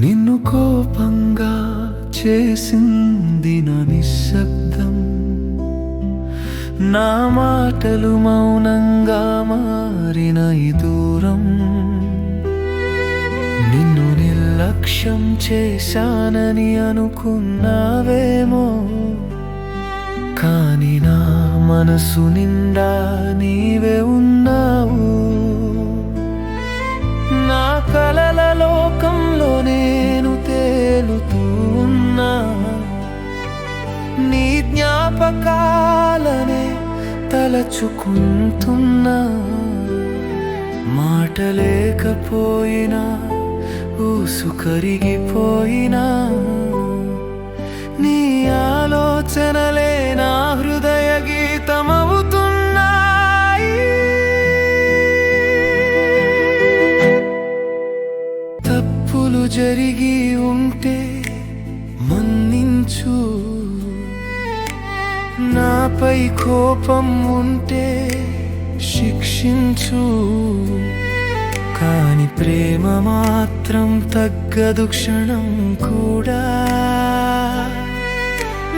నిన్ను కోపంగా చేసింది నా నిశ్శబ్దం, నా మాటలు మౌనంగా మారిన ఈ దూరం. నిన్ను నిర్లక్ష్యం చేశానని అనుకున్నావేమో, కానీ నా మనసు నిండా నీవే ఉన్నావు. నా కలల లోకంలో నేను తేలుతూ ఉన్నా, నీ జ్ఞాపకాలనే తలచుకుంటున్నా. మాట లేకపోయినా ఊసు కరిగిపోయినా, నీ ఆలోచనలే నా హృదయ గీతమవుతున్నాయి. తప్పులు జరిగి ఉంటే మన్నించు, నాపై కోపం ఉంటే శిక్షించు, కాని ప్రేమ మాత్రం తగ్గదు క్షణం కూడా.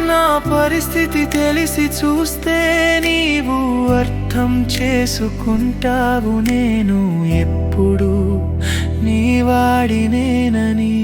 నా పరిస్థితి తెలిసి చూస్తే నీవు అర్థం చేసుకుంటావు, నేను ఎప్పుడు నీ వాడినేనని.